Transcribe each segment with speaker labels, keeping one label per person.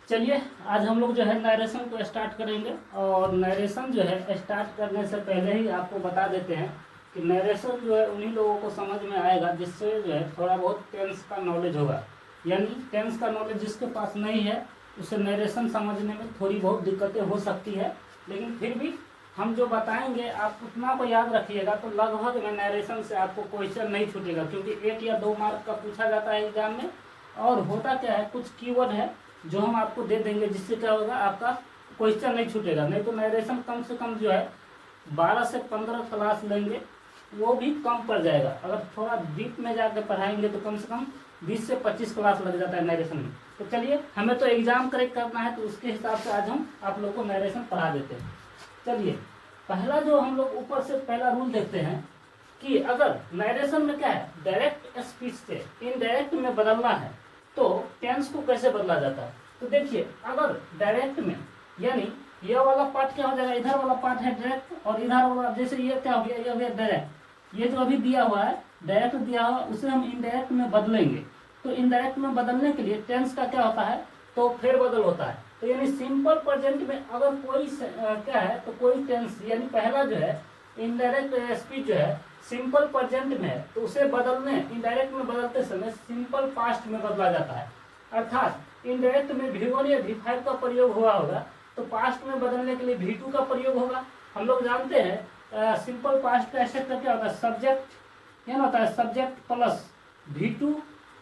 Speaker 1: चलिए आज हम लोग जो है नरेशन को स्टार्ट करेंगे। और नरेशन जो है स्टार्ट करने से पहले ही आपको बता देते हैं कि नरेशन जो है उन्हीं लोगों को समझ में आएगा जिससे जो है थोड़ा बहुत टेंस का नॉलेज होगा। यानी टेंस का नॉलेज जिसके पास नहीं है उसे नरेशन समझने में थोड़ी बहुत दिक्कतें हो सकती है, लेकिन फिर भी हम जो बताएंगे आप उतना को याद रखिएगा तो लगभग में नरेशन से आपको क्वेश्चन नहीं छूटेगा, क्योंकि 1 या 2 मार्क का पूछा जाता है एग्जाम में। और होता क्या है, कुछ कीवर्ड है जो हम आपको दे देंगे जिससे क्या होगा आपका क्वेश्चन नहीं छूटेगा। नहीं तो नरेशन कम से कम जो है 12 से 15 क्लास लेंगे वो भी कम पड़ जाएगा। अगर थोड़ा डीप में जाकर पढ़ाएंगे तो कम से कम 20 से 25 क्लास लग जाता है नरेशन में। तो चलिए हमें तो एग्जाम करेक्ट करना है तो उसके हिसाब से आज हम आप लोग को नरेशन पढ़ा देते हैं। चलिए पहला जो हम लोग ऊपर से पहला रूल देखते हैं कि अगर नरेशन में क्या है डायरेक्ट स्पीच से इनडायरेक्ट में बदलना है तो टेंस को कैसे बदला जाता है। तो देखिए अगर डायरेक्ट में यानी ये वाला पार्ट क्या हो जाएगा, इधर वाला पार्ट है डायरेक्ट और इधर वाला जैसे ये क्या हो गया, ये हो गया डायरेक्ट। ये जो अभी दिया हुआ है डायरेक्ट दिया हुआ उसे हम इनडायरेक्ट में बदलेंगे। तो इनडायरेक्ट में बदलने के लिए टेंस का क्या होता है तो फेरबदल होता है। तो यानी सिंपल प्रेजेंट में अगर कोई क्या है तो कोई टेंस यानी पहला जो है इनडायरेक्ट स्पीच जो है सिंपल प्रेजेंट में है तो उसे बदलने इनडायरेक्ट में बदलते समय सिंपल पास्ट में बदला जाता है। अर्थात इनडायरेक्ट में V1 या V5 का प्रयोग हुआ होगा तो पास्ट में बदलने के लिए V2 का प्रयोग होगा। हम लोग जानते हैं सिंपल पास्ट का स्ट्रक्चर क्या होता है, सब्जेक्ट ये ना होता है subject plus V2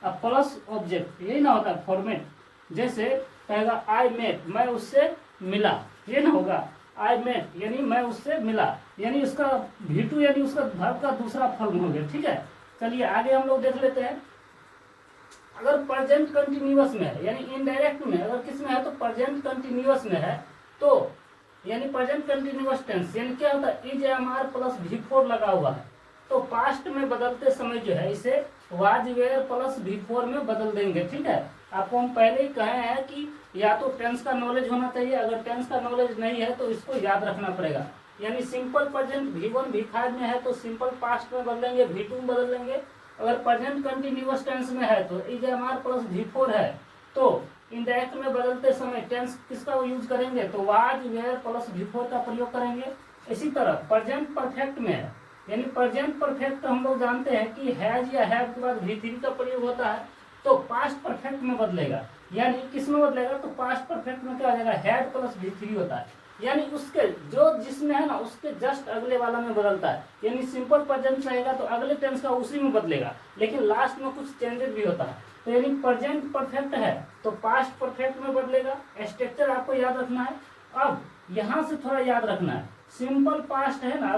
Speaker 1: plus object, यही ना होता है फॉर्मेट। जैसे कहेगा आई मेट, मैं उससे मिला, ये ना होगा आई मेट यानी मैं उससे मिला, यानी उसका V2 यानी उसका वर्ब का दूसरा फॉर्म हो गया। ठीक है, चलिए आगे हम लोग देख लेते हैं। अगर प्रेजेंट कंटिन्यूअस में है यानी इनडायरेक्ट में अगर किस में है तो प्रेजेंट कंटिन्यूअस में है तो यानी प्रेजेंट कंटिन्यूअस टेंस यानी क्या होता है is am are plus V4 लगा हुआ है तो पास्ट में बदलते समय जो है इसे वाज वेयर प्लस V4 में बदल देंगे। ठीक है, आपको हम पहले ही कहे हैं कि या तो टेंस का नॉलेज होना चाहिए, अगर टेंस का नॉलेज नहीं है तो इसको याद रखना पड़ेगा। यानी सिंपल प्रेजेंट V1 V5 में है तो सिंपल पास्ट में बदलेंगे, V2 में बदल लेंगे। अगर प्रेजेंट कंटिन्यूअस टेंस में है तो is am are plus V4 है तो इनडायरेक्ट में बदलते समय टेंस किसका यूज करेंगे तो वाज वेयर प्लस V4 का प्रयोग करेंगे। इसी तरह प्रेजेंट परफेक्ट में है यानी प्रेजेंट परफेक्ट हम लोग जानते हैं कि हैज या हैव के बाद V3 का प्रयोग होता है तो पास्ट परफेक्ट में बदलेगा। यानी किस में बदलेगा तो पास्ट परफेक्ट में क्या हो जाएगा हैड प्लस V3 होता है, यानी उसके जो जिसमें है ना उसके जस्ट अगले वाला में बदलता है। यानी सिंपल प्रेजेंट रहेगा तो अगले टेंस का उसी में बदलेगा, लेकिन लास्ट में कुछ चेंजेस भी होता है। तो यानी प्रेजेंट परफेक्ट है तो पास्ट परफेक्ट में बदलेगा। स्ट्रक्चर आपको याद रखना है। अब यहाँ से थोड़ा याद रखना है, सिंपल पास्ट है ना,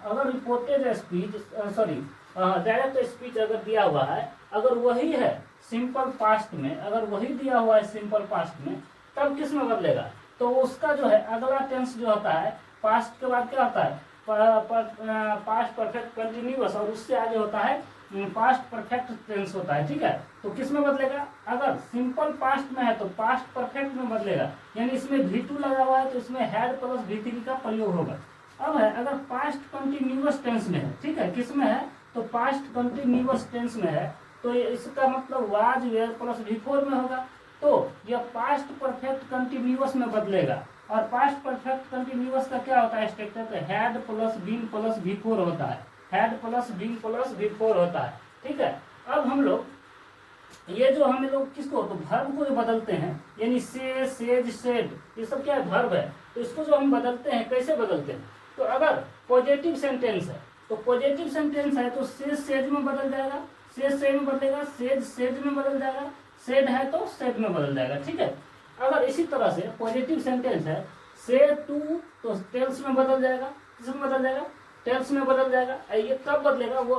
Speaker 1: अगर reported speech sorry direct speech अगर दिया हुआ है अगर वही है सिंपल पास्ट में, अगर वही दिया हुआ है सिंपल पास्ट में तब किस में बदलेगा तो उसका जो है अगला टेंस जो होता है पास्ट के बाद क्या होता है पास्ट परफेक्ट कंटिन्यूअस और उससे आगे होता है पास्ट परफेक्ट टेंस होता है। ठीक है, तो किस में बदलेगा अगर सिंपल पास्ट में है तो पास्ट परफेक्ट में बदलेगा, यानी इसमें V2 लगा हुआ है तो इसमें हैड प्लस V3 का प्रयोग होगा। अब है अगर पास्ट कंटिन्यूअस टेंस में है, ठीक है किस में है तो पास्ट कंटिन्यूअस टेंस में है तो इसका मतलब वाज वेयर प्लस V4 में होगा तो यह पास्ट परफेक्ट कंटिन्यूअस में बदलेगा। और पास्ट परफेक्ट कंटिन्यूअस का क्या होता है स्ट्रक्चर तो had plus been plus V4 होता है, had plus been plus V4 होता है। ठीक है, अब हम लोग ये जो हम लोग किसको तो वर्ब को जो बदलते हैं यानी से सेज सेड ये सब क्या है वर्ब है, तो इसको जो हम बदलते हैं कैसे बदलते हैं तो अगर पॉजिटिव सेंटेंस है तो पॉजिटिव सेंटेंस है तो सेज सेज में बदल जाएगा, सेज सेज में बदलेगा, सेज सेज में बदल जाएगा, सेड है तो सेड में बदल जाएगा। ठीक है, अगर इसी तरह से पॉजिटिव सेंटेंस है से टू तो टेल्स में बदल जाएगा, किस में बदल जाएगा टेल्स में बदल जाएगा। ये कब बदलेगा वो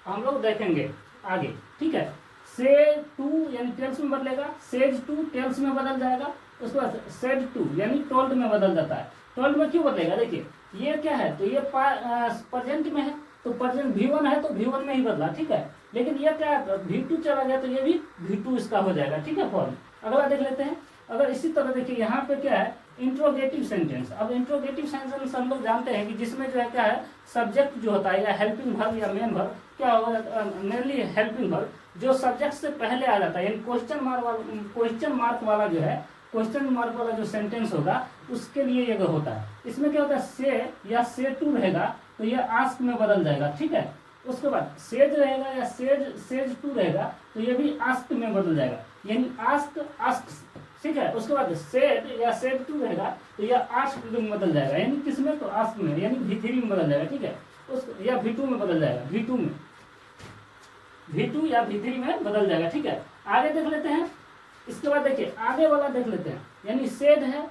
Speaker 1: हम लोग देखेंगे आगे। ठीक है, से टू यानी टेल्स में बदलेगा, सेज टू टेल्स में बदल जाएगा, उसके बाद सेड टू यानी टोल्ड में बदल जाता है। टोल्ड में क्यों बदलेगा देखिए ये क्या है तो ये प्रेजेंट में है तो प्रेजेंट V1 है तो V1 में ही बदला। ठीक है, लेकिन ये क्या है V2 चला गया तो ये भी V2 इसका हो जाएगा। ठीक है, फॉर्म अगला देख लेते हैं। अगर इसी तरह देखिए यहाँ पे क्या है इंट्रोगेटिव सेंटेंस। अब इंट्रोगेटिव सेंटेंस हम लोग जानते हैं कि जिसमें जो है क्या है सब्जेक्ट जो होता है या हेल्पिंग वर्ब या मेन वर्ब क्या होगा मेनली हेल्पिंग वर्ब जो सब्जेक्ट से पहले आ जाता है यानी क्वेश्चन मार्क वाला जो है क्वेश्चन मार्क वाला जो सेंटेंस होगा उसके लिए ये होता है। इसमें क्या होता है, से या से टू रहेगा तो ये आस्क में बदल जाएगा, ठीक है। उसके बाद सेज रहेगा या सेज टू रहेगा तो ये भी आस्क में बदल जाएगा, यानी आस्क आस्क, ठीक है। उसके बाद सेड या सेड टू रहेगा तो यह आस्क में बदल जाएगा, यानी किसमें, तो आस्क में, यानी V3 में बदल जाएगा, ठीक है। उस या V2 में बदल जाएगा, V2 में, V2 या V3 में बदल जाएगा, ठीक है। आगे देख लेते हैं। इसके बाद देखिए आगे वाला देख लेते हैं, यानी सेड है,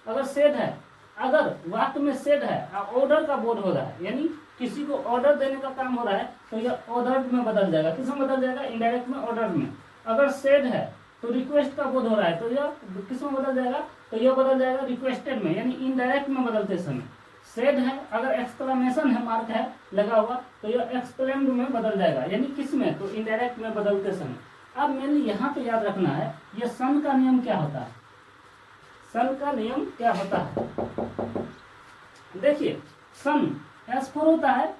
Speaker 1: अगर सेड है, अगर वाक्य में सेड है और ऑर्डर का बोध हो रहा है, यानी किसी को ऑर्डर देने का काम हो रहा है तो यह ऑर्डर में बदल जाएगा, किसमें बदल जाएगा, इनडायरेक्ट में, ऑर्डर में। अगर सेड है तो रिक्वेस्ट का बोध हो रहा है तो यह किसमें बदल जाएगा, तो यह बदल जाएगा रिक्वेस्टेड में, यानी इनडायरेक्ट में बदलते समय। सेड है, अगर एक्सक्लेमेशन है, मार्क है लगा हुआ तो यह एक्सक्लेम्ड में बदल जाएगा, यानी किस में, तो इनडायरेक्ट में बदलते समय। अब मैंने यहाँ पे याद रखना है, यह सन का नियम क्या होता है, सन का नियम क्या होता है। देखिए सन एस फोर होता है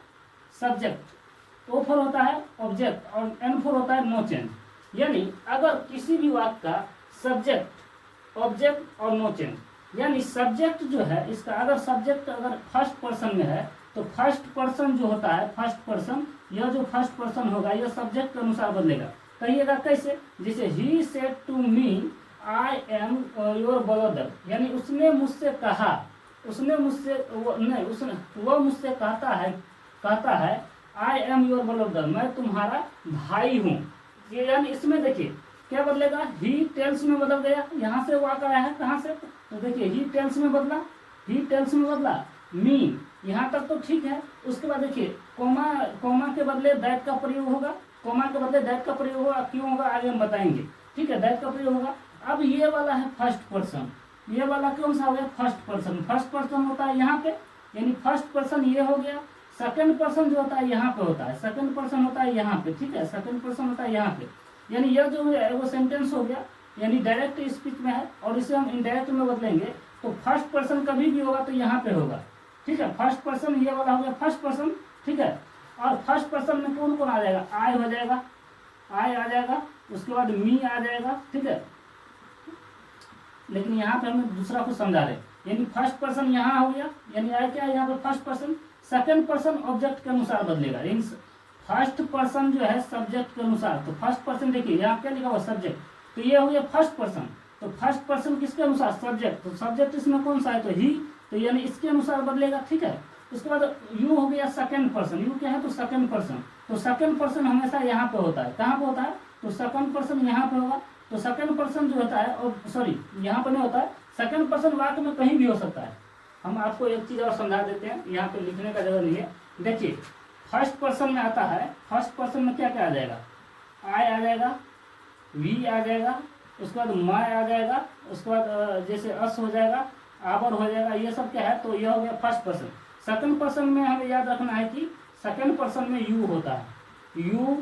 Speaker 1: सब्जेक्ट, ओ फोर होता है ऑब्जेक्ट और एन फोर होता है नो चेंज। यानी अगर किसी भी वाक्य का सब्जेक्ट, ऑब्जेक्ट और नो चेंज, यानी सब्जेक्ट जो है इसका, अगर सब्जेक्ट अगर फर्स्ट पर्सन में है तो फर्स्ट पर्सन जो होता है, फर्स्ट पर्सन, यह जो फर्स्ट पर्सन होगा यह सब्जेक्ट के अनुसार बदलेगा। कहिएगा कैसे, जैसे he said to me I am your brother, यानी उसने मुझसे कहा, उसने मुझसे नहीं, उसने वो मुझसे कहता है आई एम योर ब्रदर, मैं तुम्हारा भाई हूँ। ये यानी इसमें देखिए क्या बदलेगा, ही टेल्स में बदल गया, यहाँ से वाक आया है, कहाँ से, तो देखिए ही टेल्स में बदला, ही टेल्स में बदला, मी, यहाँ तक तो ठीक है। उसके बाद देखिए कोमा के बदले दैट का प्रयोग होगा, कोमा के बदले दैट का प्रयोग होगा, क्यों होगा आगे हम बताएंगे, ठीक है, दैट का प्रयोग होगा। अब ये वाला है फर्स्ट पर्सन, ये वाला कौन सा हो गया, फर्स्ट पर्सन, फर्स्ट पर्सन होता है यहाँ पे, यानी फर्स्ट पर्सन ये हो गया। सेकंड पर्सन जो होता है यहाँ पे होता है, सेकंड पर्सन होता है यहाँ पे, ठीक है, सेकंड पर्सन होता है यहाँ पे, यानी यह जो है वो सेंटेंस हो गया, यानी डायरेक्ट स्पीच में है और इसे हम इनडायरेक्ट में बदलेंगे तो फर्स्ट पर्सन कभी भी होगा तो यहाँ पे होगा, ठीक है। फर्स्ट पर्सन ये वाला हो गया फर्स्ट पर्सन, ठीक है। और फर्स्ट पर्सन में कौन कौन आ जाएगा, आई हो जाएगा, आई आ जाएगा, उसके बाद मी आ जाएगा, ठीक है। लेकिन यहाँ पे हम दूसरा कुछ समझा रहे, यानी फर्स्ट पर्सन यहाँ हो गया, यानी आई क्या है यहाँ पे first person. Second person object के अनुसार बदलेगा, यानी फर्स्ट पर्सन जो है सब्जेक्ट के अनुसार, तो फर्स्ट पर्सन देखिए यहाँ क्या लिखा हुआ सब्जेक्ट, तो ये हो गया फर्स्ट पर्सन, तो फर्स्ट पर्सन किसके अनुसार, सब्जेक्ट, तो सब्जेक्ट इसमें कौन सा है, तो ही, तो यानी इसके अनुसार बदलेगा, ठीक है। उसके बाद यू हो गया सेकंड पर्सन, यू क्या है, तो सेकंड पर्सन, तो सेकंड पर्सन हमेशा यहाँ पे होता है, कहाँ पे होता है, तो सेकंड पर्सन यहाँ पे होगा। तो सेकंड पर्सन जो होता है, और सॉरी यहाँ पे नहीं होता है, सेकंड पर्सन वाक्य में कहीं भी हो सकता है। हम आपको एक चीज और समझा देते हैं, यहाँ पे लिखने का जगह नहीं है। देखिए फर्स्ट पर्सन में आता है, फर्स्ट पर्सन में क्या क्या आ जाएगा, आई आ जाएगा, वी आ जाएगा, उसके बाद माय आ जाएगा, उसके बाद जैसे अस हो जाएगा, आवर हो जाएगा, ये सब क्या है, तो ये हो गया फर्स्ट पर्सन। सेकंड पर्सन में हमें याद रखना है कि सेकंड पर्सन में यू होता है, यू,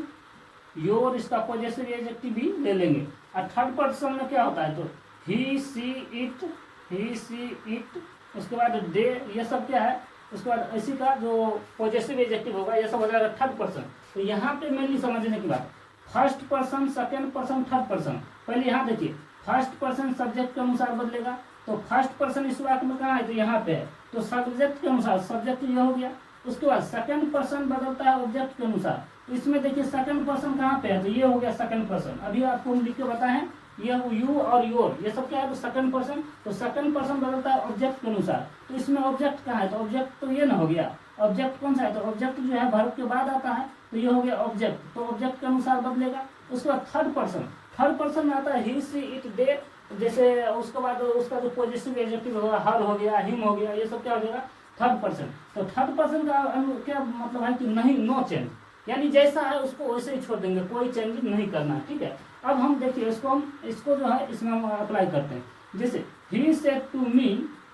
Speaker 1: योर, इसका पॉजेसिव एडजेक्टिव भी ले लेंगे। और थर्ड पर्सन में क्या होता है, तो ही see it, he see it, उसके बाद दे, ये सब क्या है, उसके बाद इसी का जो पॉजेसिव एडजेक्टिव होगा ये सब हो जाएगा थर्ड पर्सन। तो यहाँ पे मेनली समझने की बात, first person, second person, third person. पहले यहाँ देखिए फर्स्ट पर्सन सब्जेक्ट के अनुसार बदलेगा, तो फर्स्ट पर्सन इस वाक्य में कहाँ है, तो यहाँ पे है, तो सब्जेक्ट के अनुसार, सब्जेक्ट ये हो गया। उसके बाद सेकंड पर्सन बदलता है ऑब्जेक्ट के अनुसार, तो इसमें देखिए सेकंड पर्सन कहाँ पे है, तो ये हो गया सेकंड पर्सन। अभी आपको हम लिख के बताए हैं, ये यू और योर, ये सब क्या है, तो सेकंड पर्सन, तो सेकंड पर्सन बदलता है ऑब्जेक्ट के अनुसार, तो इसमें ऑब्जेक्ट कहाँ है, तो ऑब्जेक्ट तो ये ना हो गया, ऑब्जेक्ट कौन सा है, तो ऑब्जेक्ट जो है वर्ब के बाद आता है, तो ये हो गया ऑब्जेक्ट, तो ऑब्जेक्ट के अनुसार बदलेगा। उसके बाद थर्ड पर्सन, थर्ड पर्सन में आता है ही सी इट दे, जैसे उसके बाद उसका जो पॉजिटिव एडजेक्टिव होगा, हर हो गया, हिम हो गया, ये सब क्या हो जाएगा थर्ड पर्सन। तो थर्ड पर्सन का क्या मतलब है कि नहीं, नो चेंज, यानी जैसा है उसको वैसे ही छोड़ देंगे, कोई चेंज नहीं करना है, ठीक है। अब हम देखिए इसको जो है इसमें हम अप्लाई करते हैं। जैसे ही सेड टू मी,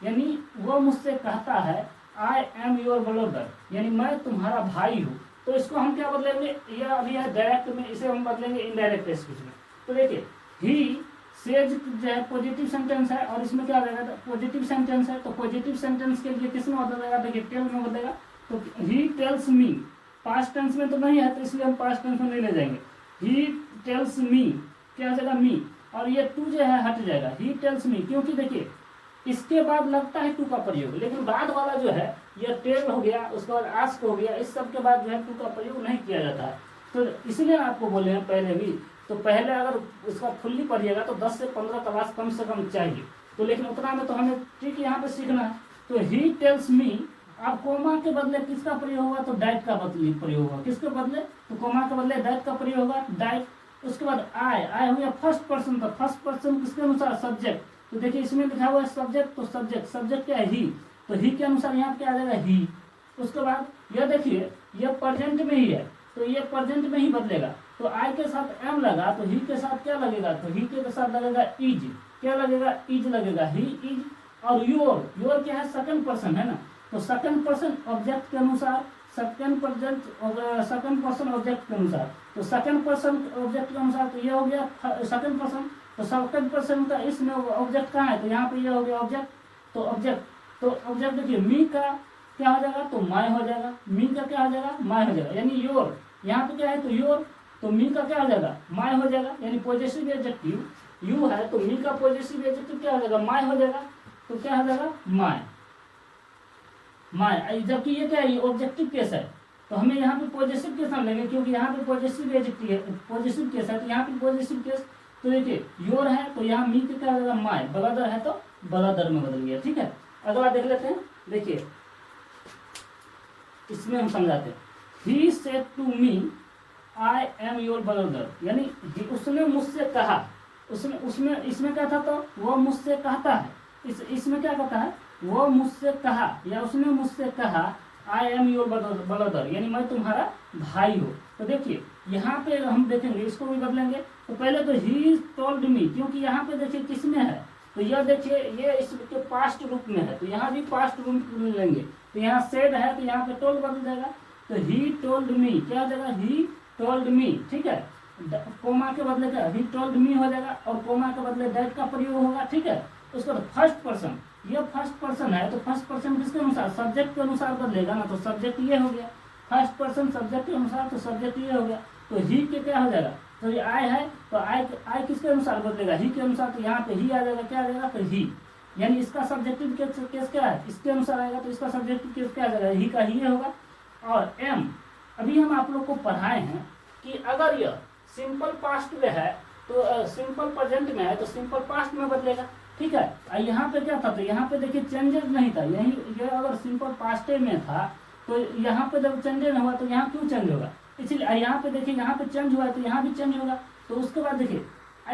Speaker 1: यानी वो मुझसे कहता है आई एम योर ब्रदर, यानी मैं तुम्हारा भाई हूँ, तो इसको हम क्या बदलेंगे, ये अभी है डायरेक्ट में, इसे हम बदलेंगे इनडायरेक्ट स्पीच में। तो देखिए ही सेज जो है पॉजिटिव सेंटेंस है और इसमें क्या हो जाएगा, पॉजिटिव सेंटेंस है, तो पॉजिटिव सेंटेंस के लिए किसमें बदलेगा, देखिए टेल में बदलेगा, तो he tells me, past tense में तो नहीं है तो इसलिए हम पास्ट टेंस में नहीं ले जाएंगे, ही टेल्स मी क्या हो जाएगा मी, और ये टू जो है हट जाएगा, ही टेल्स मी, क्योंकि देखिए इसके बाद लगता है टू का प्रयोग, लेकिन बाद वाला जो है ये टेल हो गया, उसके बाद आस्क हो गया, इस सब के बाद जो है टू का प्रयोग नहीं किया जाता है। तो इसलिए आपको बोले हैं पहले भी, तो पहले अगर इसका फुल्ली पढ़िएगा तो 10 से 15 क्लास कम से कम चाहिए, तो लेकिन उतना में तो हमें ठीक यहाँ पे सीखना है। तो ही टेल्स मी, अब कोमा के बदले किसका प्रयोग होगा, तो डाइट का प्रयोग होगा, किसके बदले, तो कोमा के बदले डाइट का प्रयोग होगा, डाइट। उसके बाद आई हो गया फर्स्ट पर्सन, तो फर्स्ट पर्सन किसके अनुसार, सब्जेक्ट। तो देखिए इसमें लिखा हुआ है सब्जेक्ट, तो सब्जेक्ट क्या है, ही, तो ही के अनुसार यहाँ क्या आ जाएगा, ही। उसके बाद यह देखिए यह प्रेजेंट में ही है, तो ये प्रेजेंट में ही बदलेगा, तो आई के साथ एम लगा, तो ही के साथ क्या लगेगा, तो ही के साथ लगेगा इज, क्या लगेगा, इज लगेगा, ही इज। और योर क्या है, सेकंड पर्सन है ना, तो सेकंड पर्सन ऑब्जेक्ट के अनुसार, सेकंड पर्सन ऑब्जेक्ट के अनुसार, तो सेकंड पर्सन ऑब्जेक्ट के अनुसार, तो ये हो गया सेकंड पर्सन। तो सेकंड पर्सन का इसमें ऑब्जेक्ट कहाँ है, तो यहाँ पे ये हो गया ऑब्जेक्ट। तो ऑब्जेक्ट देखिए मी का क्या हो जाएगा, तो माय हो जाएगा, मी का क्या हो जाएगा, माय हो जाएगा, यानी योर, यहाँ पे क्या है तो योर, तो मी का क्या हो जाएगा, माय हो जाएगा, यानी पॉजेसिव एडजेक्टिव यू है, तो मी का पॉजेसिव एडजेक्टिव क्या हो जाएगा, माय हो जाएगा, तो क्या हो जाएगा, माय। जबकि ये क्या है, ये ऑब्जेक्टिव केस है, तो हमें यहाँ पे पॉजिटिव केस हम लेंगे, क्योंकि यहाँ पे पॉजिटिव एडजेक्टिव है, पॉजिटिव केस है, तो यहाँ पे पॉजिटिव केस, तो देखिए योर है तो यहाँ मी क्या हो जाएगा, माय, ब्रदर है तो ब्रदर में बदल गया। ठीक है, अगला देख लेते हैं। देखिए इसमें हम समझाते हैं, he said to me I am your brother, यानी उसने मुझसे कहा, उसमें इसमें क्या था, तो वो मुझसे कहता है, इसमें क्या कहता है, वो मुझसे कहा या उसने मुझसे कहा आई एम योर ब्रदर, यानी मैं तुम्हारा भाई हो। तो देखिए यहाँ पे हम देखेंगे, इसको भी बदलेंगे। तो पहले तो ही टोल्ड मी, क्योंकि यहाँ पे देखिए किसमें है, तो यह देखिए ये इसके पास्ट रूप में है, तो यहाँ भी पास्ट रूप में लेंगे, तो यहाँ सेड है तो यहाँ पे टोल्ड बदल जाएगा, तो ही टोल्ड मी क्या हो जाएगा, ही टोल्ड मी। ठीक है, कोमा के बदले क्या, ही टोल्ड मी हो जाएगा, और कोमा के बदले दैट का प्रयोग होगा। ठीक है, उसके बाद फर्स्ट पर्सन, ये फर्स्ट पर्सन है, तो फर्स्ट पर्सन किसके अनुसार, सब्जेक्ट के अनुसार बदलेगा ना, तो सब्जेक्ट ये हो गया, फर्स्ट पर्सन सब्जेक्ट के अनुसार, तो सब्जेक्ट ये हो गया। तो ही के क्या हो जाएगा, तो ये आई है, तो आई किसके अनुसार बदलेगा, ही के अनुसार, तो यहाँ पे ही आ जाएगा, क्या आ जाएगा, तो ही, यानी इसका सब्जेक्टिव केस क्या है, इसके अनुसार आएगा, तो इसका सब्जेक्टिव केस क्या आ जाएगा, ही का ही होगा। और एम, अभी हम आप लोग को पढ़ाए हैं कि अगर यह सिंपल पास्ट में है, तो सिंपल प्रेजेंट में है, तो सिंपल पास्ट में बदलेगा। ठीक है, यहाँ पे क्या था, तो यहाँ पे देखिए चेंजेस नहीं था, यही ये अगर सिंपल पास्ट में था, तो यहाँ पे जब चेंजेस नहीं हुआ, तो यहाँ क्यों चेंज होगा, इसलिए यहाँ पे देखिए यहाँ पे चेंज हुआ है, तो यहाँ भी चेंज होगा। तो उसके बाद देखिए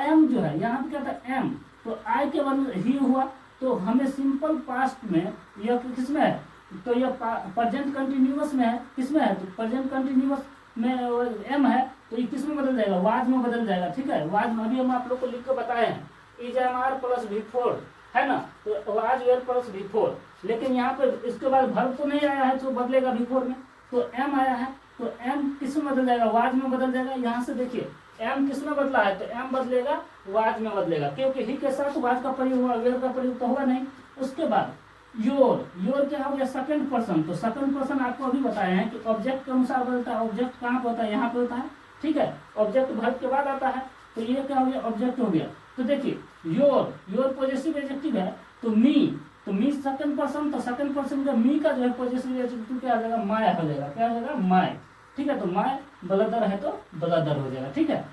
Speaker 1: एम जो है, यहाँ पे क्या था एम, तो आई के बदले ही हुआ, तो हमें सिंपल पास्ट में यह किस में है, तो यह प्रेजेंट कंटिन्यूअस में है, किस में है, तो प्रेजेंट कंटिन्यूअस में एम है, तो ये किस में बदल जाएगा, वाज में बदल जाएगा। ठीक है, वाज में अभी हम आप लोग को लिख के बताए हैं, is am are plus before है ना, तो वाज वेयर प्लस बिफोर, लेकिन यहाँ पे इसके बाद वर्ब तो नहीं आया है, तो बदलेगा बिफोर में, तो एम आया है, तो एम किस में बदल जाएगा, वाज में बदल जाएगा। यहाँ से देखिए एम किस में बदला है, तो एम बदलेगा वाज में बदलेगा, क्योंकि ही के साथ वाज का प्रयोग हुआ, वेयर का प्रयोग तो हुआ नहीं। उसके बाद योर क्या हो गया, सेकंड पर्सन, तो सेकंड पर्सन आपको अभी बताए हैं कि ऑब्जेक्ट के अनुसार बदलता है, ऑब्जेक्ट कहाँ पे होता है, यहाँ पे होता है। ठीक है, ऑब्जेक्ट वर्ब के बाद आता है, तो ये क्या हो गया, ऑब्जेक्ट हो गया। तो देखिए योर पॉजिटिव एडजेक्टिव है, तो मी सेकंड पर्सन, तो सेकंड पर्सन का मी का जो है पॉजिटिव एडजेक्टिव क्या आ जाएगा, माय हो जाएगा, क्या हो जाएगा, माय। ठीक है, तो माय ब्रदर है तो ब्रदर हो जाएगा। ठीक है,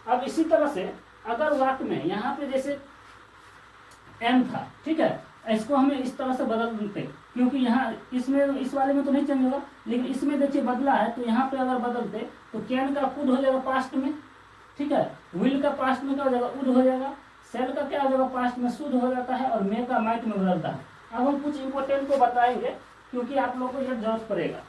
Speaker 1: अब इसी तरह से अगर वाक्य में यहाँ पे जैसे एम था, ठीक है, इसको हमें इस तरह से बदल देते, क्योंकि यहाँ इसमें इस वाले में तो नहीं चेंज होगा, लेकिन इसमें देखिए बदला है, तो यहाँ पे अगर बदलते तो कैन का कुड हो जाएगा पास्ट में। ठीक है, विल का पास्ट में क्या हो जाएगा, उड हो जाएगा, सेल का क्या हो जाएगा, पास्ट में शुद्ध हो जाता है, और मे का माइट में बदलता है। अब हम कुछ इंपॉर्टेंट को बताएंगे, क्योंकि आप लोगों को यह जरूरत पड़ेगा।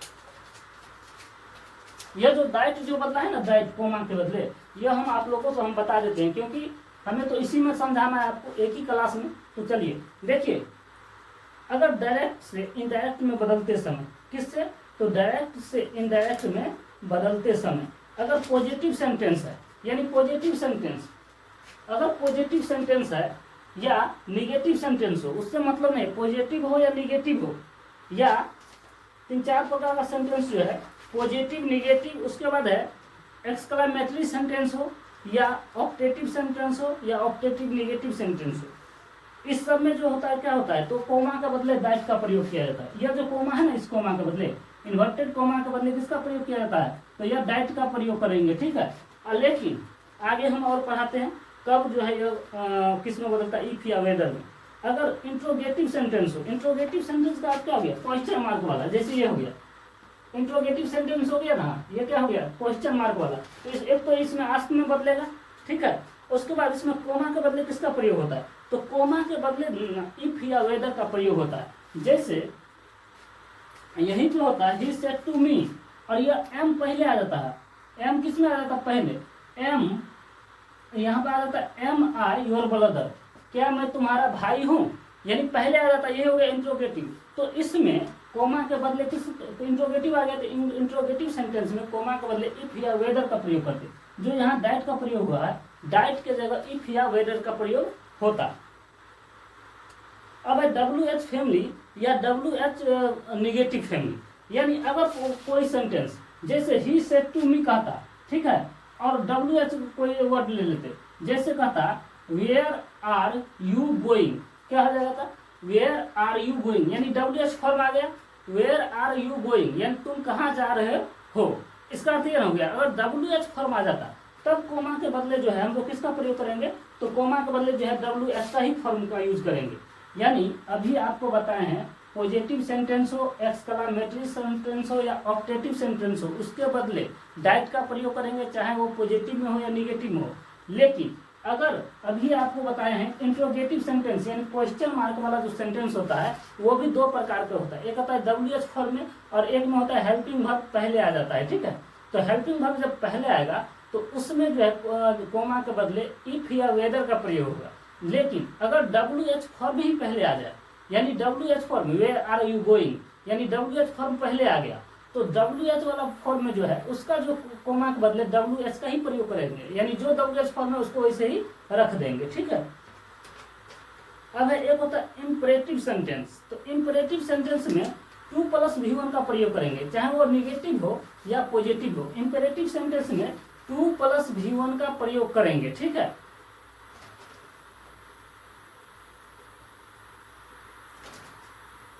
Speaker 1: यह जो दैट जो बदला है ना, दैट कोमा के बदले, यह हम आप लोगों को हम बता देते हैं, क्योंकि हमें तो इसी में समझाना है आपको एक ही क्लास में। तो चलिए देखिए, अगर डायरेक्ट से इनडायरेक्ट में बदलते समय, किससे, तो डायरेक्ट से इनडायरेक्ट में बदलते समय अगर पॉजिटिव सेंटेंस है, यानी पॉजिटिव सेंटेंस, अगर पॉजिटिव सेंटेंस है या निगेटिव सेंटेंस हो, उससे मतलब नहीं, पॉजिटिव हो या निगेटिव हो, या 3-4 प्रकार का सेंटेंस जो है, पॉजिटिव, निगेटिव, उसके बाद है एक्सक्लेमेटरी सेंटेंस हो, या ऑप्टेटिव सेंटेंस हो या ऑप्टेटिव नेगेटिव सेंटेंस हो, इस सब में जो होता है क्या होता है, तो कोमा का बदले दैट का प्रयोग किया जाता है। यह जो कोमा है ना, इस कोमा के बदले इन्वर्टेड कोमा के बदले किसका प्रयोग किया जाता है, तो यह दैट का प्रयोग करेंगे, ठीक है। लेकिन आगे हम और पढ़ाते हैं कब जो है यह किस में बदलता है, इफ या वेदर में। अगर इंट्रोगेटिव सेंटेंस हो, इंट्रोगेटिव सेंटेंस का क्या हो गया, क्वेश्चन मार्क वाला, जैसे ये हो गया इंट्रोगेटिव सेंटेंस हो गया ना, ये क्या हो गया, क्वेश्चन मार्क वाला। तो एक तो इसमें आस्क में बदलेगा, ठीक है। उसके बाद इसमें कोमा के बदले किसका प्रयोग होता है, तो कोमा के बदले इफ या वेदर का प्रयोग होता है। जैसे यही तो होता है, ही सेड टू मी, और यह एम पहले आ जाता है। एम किस में आ जाता है, पहले एम यहाँ पे आ जाता है, एम आई योर ब्रदर, क्या मैं तुम्हारा भाई हूँ, यानी पहले आ जाता है, ये हो गया इंट्रोगेटिव। तो इसमें कोमा के बदले किस, तो इंट्रोगेटिव आ गया, तो इंट्रोगेटिव सेंटेंस में कोमा के बदले इफ या वेदर का प्रयोग करते। जो यहाँ दैट का प्रयोग हुआ है, दैट के जगह इफ या वेदर का प्रयोग होता। अब है WH फैमिली या WH निगेटिव फैमिली, यानी अगर कोई सेंटेंस जैसे ही सेड टू मी कहता, ठीक है, और WH कोई वर्ड ले लेते, जैसे कहता वेयर आर यू गोइंग, क्या हो जाएगा था, वेयर आर यू गोइंग, यानी WH फॉर्म आ गया, वेयर आर यू गोइंग, यानी तुम कहाँ जा रहे हो। इसका अर्थ यह हो गया, अगर WH फॉर्म आ जाता तब कोमा के बदले जो है हम लोग किसका प्रयोग करेंगे, तो कोमा के बदले जो है WH का ही फॉर्म का यूज करेंगे। यानी अभी आपको बताए हैं पॉजिटिव सेंटेंस हो, एक्सक्लेमेटरी सेंटेंस हो या ऑप्टेटिव सेंटेंस हो, उसके बदले दैट का प्रयोग करेंगे, चाहे वो पॉजिटिव में हो या निगेटिव में हो। लेकिन अगर अभी आपको बताए हैं इंट्रोगेटिव सेंटेंस, यानी क्वेश्चन मार्क वाला जो सेंटेंस होता है वो भी दो प्रकार का होता है, एक होता है WH फॉर्म में और एक में होता है हेल्पिंग वर्ब पहले आ जाता है, ठीक है। तो हेल्पिंग वर्ब जब पहले आएगा तो उसमें जो है कोमा के बदले इफ या वेदर का प्रयोग होगा। लेकिन अगर WH फॉर्म ही पहले आ जाए, यानी WH form where are you going, यानी WH फॉर्म पहले आ गया, तो WH वाला फॉर्म में जो है उसका जो कोमा के बदले WH का ही प्रयोग करेंगे, यानी जो WH फॉर्म है उसको वैसे ही रख देंगे, ठीक है। अब है एक होता है इंपरेटिव सेंटेंस, तो इंपरेटिव सेंटेंस में 2+V1 का प्रयोग करेंगे, चाहे वो निगेटिव हो या पॉजिटिव हो। इंपरेटिव सेंटेंस में 2+V1 का प्रयोग करेंगे, ठीक है।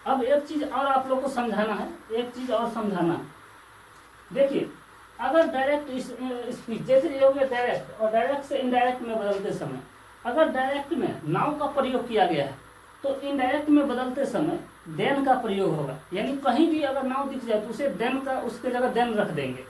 Speaker 1: अब एक चीज और आप लोग को समझाना है, एक चीज और समझाना है। देखिए अगर डायरेक्ट स्पीच, जैसे ये हो गया डायरेक्ट, और डायरेक्ट से इनडायरेक्ट में बदलते समय अगर डायरेक्ट में नाउ का प्रयोग किया गया है तो इनडायरेक्ट में बदलते समय देन का प्रयोग होगा। यानी कहीं भी अगर नाउ दिख जाए तो उसे देन का, उसके जगह देन रख देंगे।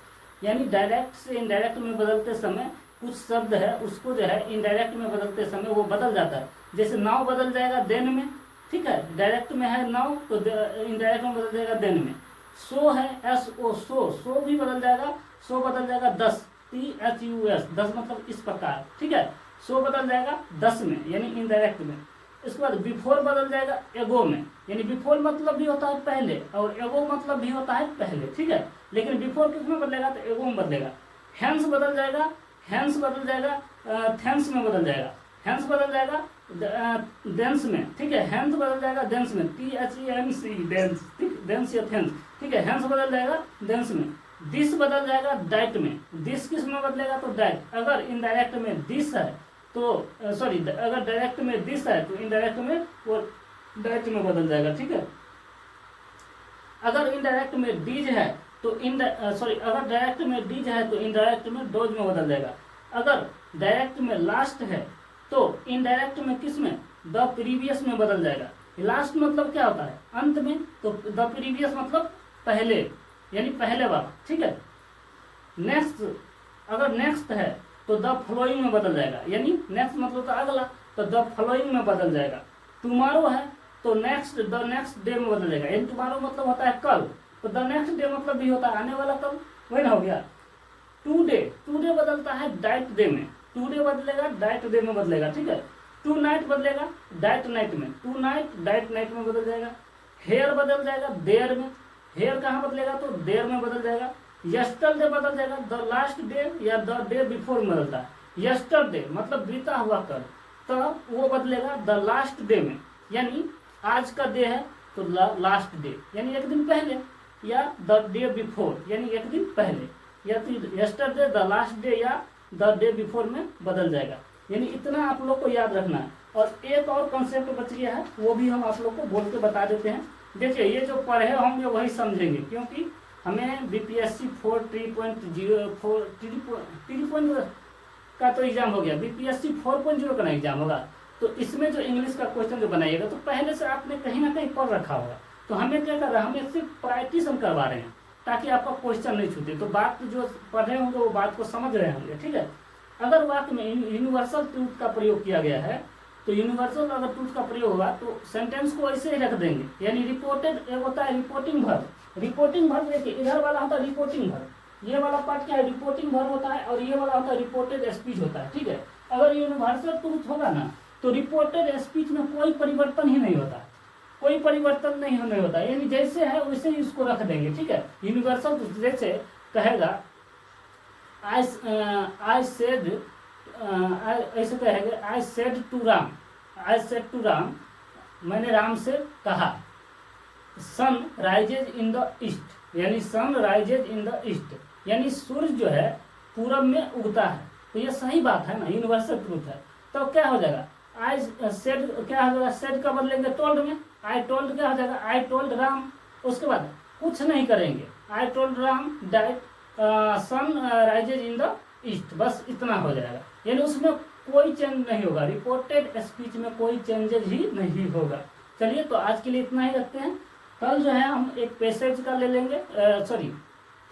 Speaker 1: यानी डायरेक्ट से इनडायरेक्ट में बदलते समय कुछ शब्द है उसको जो है इनडायरेक्ट में बदलते समय वो बदल जाता है। जैसे नाउ बदल जाएगा देन में, ठीक है, डायरेक्ट में है नाउ तो इनडायरेक्ट में बदल जाएगा देन में। सो है SO, सो भी बदल जाएगा, सो बदल जाएगा 10, THUS, 10 मतलब इस प्रकार, ठीक है। सो बदल जाएगा 10 में, यानी इनडायरेक्ट में। इसके बाद बिफोर बदल जाएगा एगो में, यानी बिफोर मतलब भी होता है पहले और एगो मतलब भी होता है पहले, ठीक है। लेकिन बिफोर किस में बदलेगा, तो एगो में बदलेगा। हैंस बदल जाएगा, हैंस बदल जाएगा थैंक्स में बदल जाएगा, हैंस बदल जाएगा डेंस में, ठीक है। हैंस बदल जाएगा डेंस में, THENC, डेंस, ठीक, डेंस या थेंस, ठीक है। हैंस बदल जाएगा डेंस में। दिस बदल जाएगा डाइट में, दिस किस में बदलेगा, तो डाइट। अगर इनडायरेक्ट में दिस है तो सॉरी, अगर डायरेक्ट में दिस है तो इनडायरेक्ट में वो डाइट में बदल जाएगा, ठीक है। अगर इनडायरेक्ट में डीज है तो अगर डायरेक्ट में डीज है तो इनडायरेक्ट में डोज में बदल जाएगा। अगर डायरेक्ट में लास्ट है तो इनडायरेक्ट में किस में, द प्रीवियस में बदल जाएगा। लास्ट मतलब क्या होता है, अंत में, तो द प्रीवियस मतलब पहले, यानी पहले वाला, ठीक है। नेक्स्ट, अगर नेक्स्ट है तो द फॉलोइंग में बदल जाएगा, यानी नेक्स्ट मतलब तो अगला, तो द फॉलोइंग में बदल जाएगा। टुमारो है तो नेक्स्ट, द नेक्स्ट डे में बदल जाएगा, यानी टुमारो मतलब होता है कल, तो द नेक्स्ट डे मतलब भी होता है आने वाला कल, वही ना हो गया। टुडे, टुडे बदलता है डाइट डे में, टुडे बदलेगा डाइट डे में बदलेगा, ठीक है। टू नाइट बदलेगा डाइट नाइट में, टू नाइट डाइट नाइट में बदल जाएगा। हेयर बदल जाएगा देयर में, हेयर कहाँ बदलेगा, तो देयर में बदल जाएगा। यस्टरडे बदल जाएगा द लास्ट डे या द डे बिफोर में बदलता है। यस्टरडे मतलब बीता हुआ कल, तो वो बदलेगा द लास्ट डे में, यानी आज का डे है तो लास्ट डे, यानी एक दिन पहले, या द डे बिफोर यानी एक दिन पहले, या तो यस्टरडे द लास्ट डे या द डे बिफोर में बदल जाएगा। यानी इतना आप लोग को याद रखना है। और एक और कॉन्सेप्ट बच गया है, वो भी हम आप लोग को बोल के बता देते हैं। देखिए ये जो पढ़े होंगे वही समझेंगे, क्योंकि हमें बीपीएससी 3.0 का तो एग्जाम हो गया, बीपीएससी 4.0 का एग्जाम होगा। तो इसमें जो इंग्लिश का क्वेश्चन जो बनाइएगा तो पहले से आपने कहीं ना कहीं पढ़ रखा होगा। तो हमें क्या कर रहा है, हमें सिर्फ प्रैक्टिस हम करवा रहे हैं ताकि आपका क्वेश्चन नहीं छूटे। तो बात जो पढ़ रहे होंगे वो बात को समझ रहे होंगे, ठीक है। अगर वाक्य में यूनिवर्सल ट्रूथ का प्रयोग किया गया है, तो यूनिवर्सल अगर ट्रूथ का प्रयोग होगा तो सेंटेंस को ऐसे ही रख देंगे। यानी रिपोर्टेड एक होता है रिपोर्टिंग वर्ब। रिपोर्टिंग वर्ब देखिए इधर वाला होता है रिपोर्टिंग वर्ब, ये वाला पार्ट क्या है, रिपोर्टिंग वर्ब होता है, और ये वाला होता है रिपोर्टेड स्पीच होता है, ठीक है। अगर यूनिवर्सल ट्रूथ होगा ना तो रिपोर्टेड स्पीच में कोई परिवर्तन ही नहीं होता, कोई परिवर्तन नहीं होने होता, यानी जैसे है वैसे ही उसको रख देंगे, ठीक है। यूनिवर्सल ट्रूथ जैसे कहेगा आई सेड, ऐसे कहेंगे I said to Ram, I said to Ram, मैंने राम से कहा। Sun rises in the east, यानी sun rises in the east, यानी सूर्य जो है पूरब में उगता है। तो ये सही बात है ना, यूनिवर्सल ट्रूथ है। तो क्या हो जाएगा, आई सेड क्या हो जाएगा, सेड का बदलेंगे टोल्ड में, आई टोल्ड क्या हो जाएगा, आई टोल्ड राम। उसके बाद कुछ नहीं करेंगे, I told Ram that sun rises in the east, बस इतना हो जाएगा। यानी उसमें कोई चेंज नहीं होगा, रिपोर्टेड स्पीच में कोई चेंजेज ही नहीं होगा। चलिए तो आज के लिए इतना ही रखते हैं। कल जो है हम एक पैसेज का ले लेंगे, सॉरी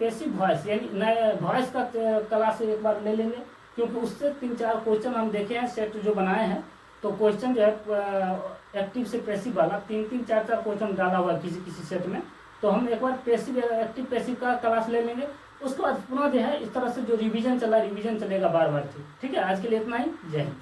Speaker 1: पैसिव वॉइस यानी नए वॉइस का क्लास एक बार ले लेंगे, क्योंकि उससे 3-4 क्वेश्चन हम देखे हैं, सेट जो बनाए हैं। तो क्वेश्चन जो है एक्टिव से पैसिव वाला 3-3, 4-4 क्वेश्चन डाला हुआ किसी किसी सेट में। तो हम एक बार पैसिव एक्टिव पैसिव का क्लास ले लेंगे। उसके बाद पुनः जो है इस तरह से जो रिवीजन चला, रिवीजन चलेगा बार बार। ठीक है, आज के लिए इतना ही। जय हिंद।